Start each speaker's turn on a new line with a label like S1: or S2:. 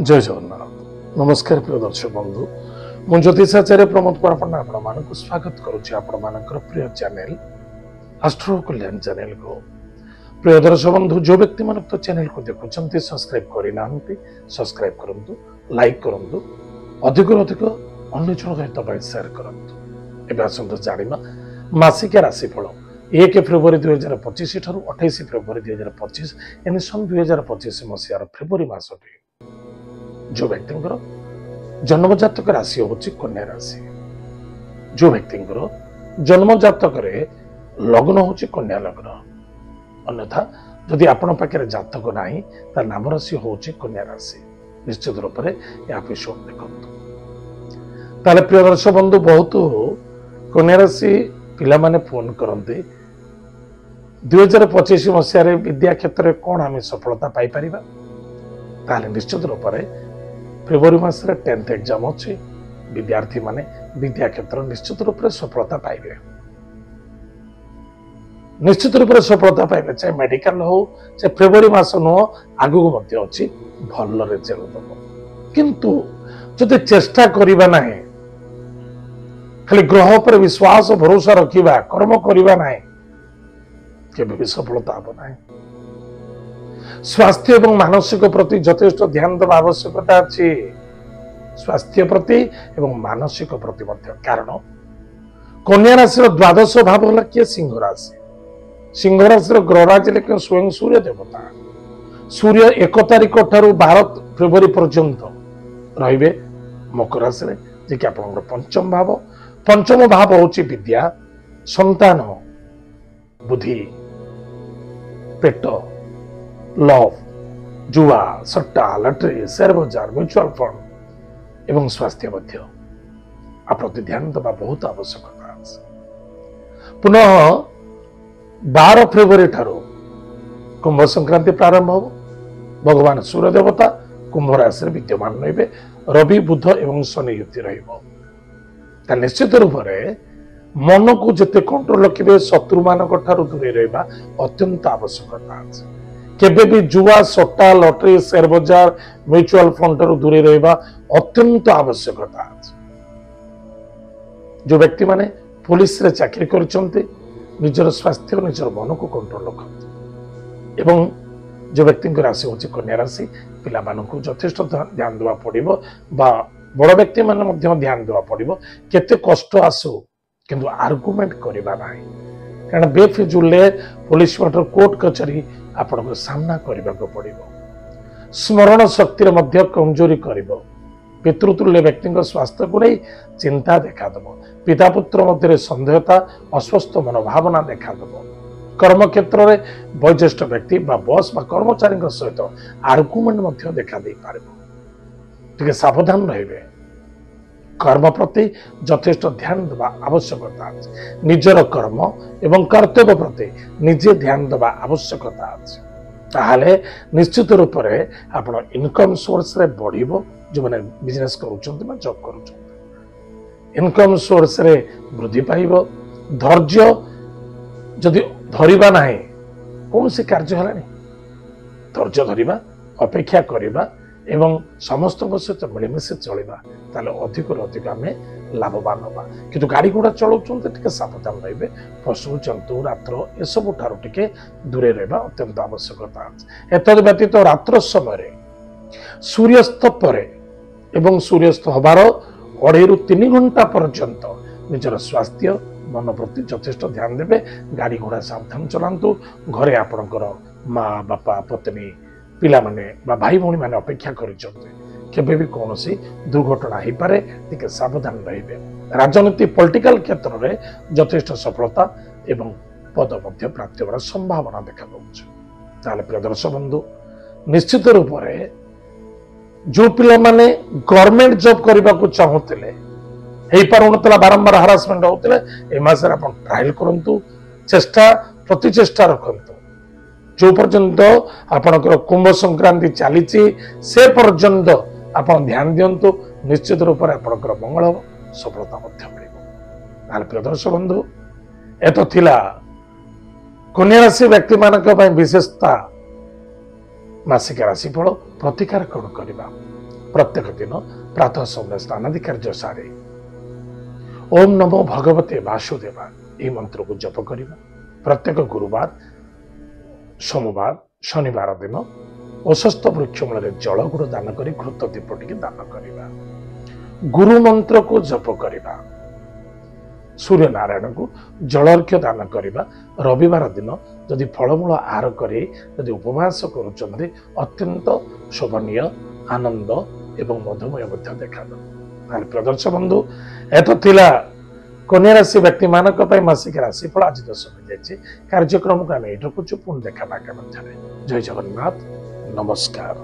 S1: जय जगन्नाथ नमस्कार प्रिय दर्शक बंधु मु ज्योतिषाचार्य प्रमोद परापण्डा आपण मानक स्वागत करुच्ची आपण मानकर प्रिय चैनल एस्ट्रो कल्याण चैनल को प्रिय दर्शक बंधु जो व्यक्ति मन तो चैनल को देखुंत सब्सक्राइब करना सब्सक्राइब करंतु लाइक करंतु अधिक अधिक अन्य जन सहित शेयर करंतु एबे आसंतु जानिबा मासिक राशिफल 1 फेब्रुआरी 2025 ठारू 28 फेब्रुआरी 2025 एने सन 2025 मसीहार फेब्रुआरी मासटी जो व्यक्ति जन्म जातक राशि होची कन्या राशि जो व्यक्ति जन्म जातक लग्न होची कन्या लग्न अन्यथा जदि आपण पाखे जातक नाही तार नाम राशि होची कन्या राशि निश्चित रूप से यह एपिसोड देखते ताले प्रिय दर्शक बंधु बहुत कन्या राशि पिला माने फोन करते 2025 मसीह विद्या क्षेत्र में कौन आम सफलता पाई परिबा ताले निश्चित रूप से फेब्रुआरी मास 10th एग्जाम अच्छी विद्यार्थी माने विद्या क्षेत्र निश्चित रूप से सफलता पाइबे निश्चित रूप से सफलता पाइबे चाहे मेडिकल हो चाहे फेब्रुआरी मास नुह आगु अच्छी भल रिजल्ट दब किंतु जदि चेष्टा करबा नाही खाली ग्रह पर विश्वास भरोसा रखिबा कर्म करबा नाही केबे भी सफलता हो नाही स्वास्थ्य एवं मानसिक प्रति यथेष्ट ध्यान देवा आवश्यकता अच्छी स्वास्थ्य प्रति एवं मानसिक प्रति कारण कन्या राशि द्वादश भाव है किए सिंह राशि ग्रहराज लेकिन स्वयं सूर्य देवता सूर्य 1 तारिख ठारू 12 फेब्रुआरी पर्यंत रहिबे मकर राशि जे कि आपन पंचम भाव होची विद्या संतान बुद्धि पेट लव जुआ सट्टा लटरी शेयर बाजार म्यूचुअल फंड एवं स्वास्थ्य प्रति ध्यान देवा बहुत आवश्यकता पुनः 12 फेब्रुआरी ठारू कुंभ संक्रांति प्रारंभ हो भगवान सूर्य देवता कुंभ राशि विद्यमान रहिबे रवि बुध एवं शनि युति रहिबो निश्चित रूप से मन को जिते कंट्रोल रखिबे शत्रु मानक ठारू दूरे रहिबा अत्यंत आवश्यकता अछि केबे भी जुआ सट्टा लटरी शेयर बाजार म्यूचुअल फंड ठारू दूरे रहिबा अत्यंत आवश्यकता अछि जो व्यक्ति माने पुलिस रे चाकरी करचंते निजर स्वास्थ्य और निजर मन को कंट्रोल रखते एवं जो व्यक्ति राशि होची कन्या राशि पिला मानकु यथेष्ट ध्यान देवा पड़िबो बा बड़ व्यक्ति माने मध्य ध्यान देवा पड़िबो केते कष्ट आसु किंतु आर्गुमेंट करबा नाही कारण बेफिजुले पुलिस मटर कोर्ट कचहरी आपन सामना करबा को पड़िबो स्मरण शक्ति रे मध्य कमजोरी करिबो पितृतुल्य व्यक्ति स्वास्थ्य को नहीं चिंता देखा दबो पिता पुत्र मध्य संदेहता अस्वस्थ मनोभावना देखा दबो कर्म क्षेत्र में वयोज्येष्ठ व्यक्ति बा बॉस बा कर्मचारी सहित आर्गुमेंट मध्य देखा दे पारिबो ठीक सावधान रहिबे कर्म प्रति यथेष्ट ध्यान देवा आवश्यकता अछि निजर कर्म एवं कर्तव्य प्रति निजे ध्यान देवा आवश्यकता अछि ताहाले निश्चित रूप से आपण इनकम सोर्स रे बढ़िबो जो माने बिजनेस करूछंती बा जॉब करूछंती इनकम सोर्स रे वृद्धि पाइबो धैर्य जदि धरिबा नाही कौन से कार्य हलानी धैर्य धरिबा अपेक्षा करिबा एवं समस्त सहित मिलमिशे चलवा ताले अधिक अधिक आम लाभवान हवा किंतु गाड़ी घोड़ा चलाउछंते सावधान रहिबे पशु जंतु रात्र एसबू ठारू टिके दूरे रहबा अत्यंत आवश्यकता अछि एतद व्यतीत रात्र समय सूर्यास्त पर एवं सूर्यास्त हबार 2.5 ରୁ 3 घंटा पर्यंत निजर स्वास्थ्य मन प्रति यथेष्ट ध्यान देबे गाड़ी घोड़ा सावधान चलांतु घरे आपनकर माँ बापा पत्नी पिला माने बा भाई भौणी माने अपेक्षा करिसंते केबे भी कोनोसी दुर्घटना ही पारे टिके सावधान रहिबे राजनीति पॉलिटिकल क्षेत्र रे यथेष्ट सफलता एवं पद मध्य प्राप्ति होबार संभावना देखा दउछ ताले प्रिय दर्शक बंधु निश्चित रूप से जो पिला माने गवर्नमेंट जॉब करबा को चाहूतिले हेई पारुनतला बारंबार हरासमेंट होतिले ए मासरे आपण ट्रायल करंतु चेष्टा प्रति चेष्टा रखंतु जो पर्यंत आपनकर कुंभ संक्रांति चली से पर्यंत आपण ध्यान दियंतु निश्चित रूप से आपनकर मंगल हो सफलता मध्य मिलिबो प्रिय दर्शक बंधु एत थिला कन्या राशि व्यक्ति मानक विशेषता मासिक राशिफल प्रतिकार कौन करवा प्रत्येक दिन प्रातः समय स्नानादि कार्य सारे ओम नमो भगवते वासुदेवा यह मंत्र को जप करवा। प्रत्येक गुरुवार सोमवार शनिवार दिन अशस्त वृक्ष मूल जल गुड़ दान कर घृत दीप टी दान करवा। गुरु मंत्र को जप करवा। सूर्य नारायण को जलर्घ्य दान करवा। रविवार दिन जदि फलमूल आहार करे जदि उपवास करुचंदे अत्यंत शोभनीय आनंद एवं मधुमय देखा प्रदर्शन बंधु एत थिला कन्या राशि व्यक्ति मानक मासिक राशिफल आज दश हो जाए कार्यक्रम को आम ये रखुचु पुणी देखा आगामी जय जगन्नाथ नमस्कार।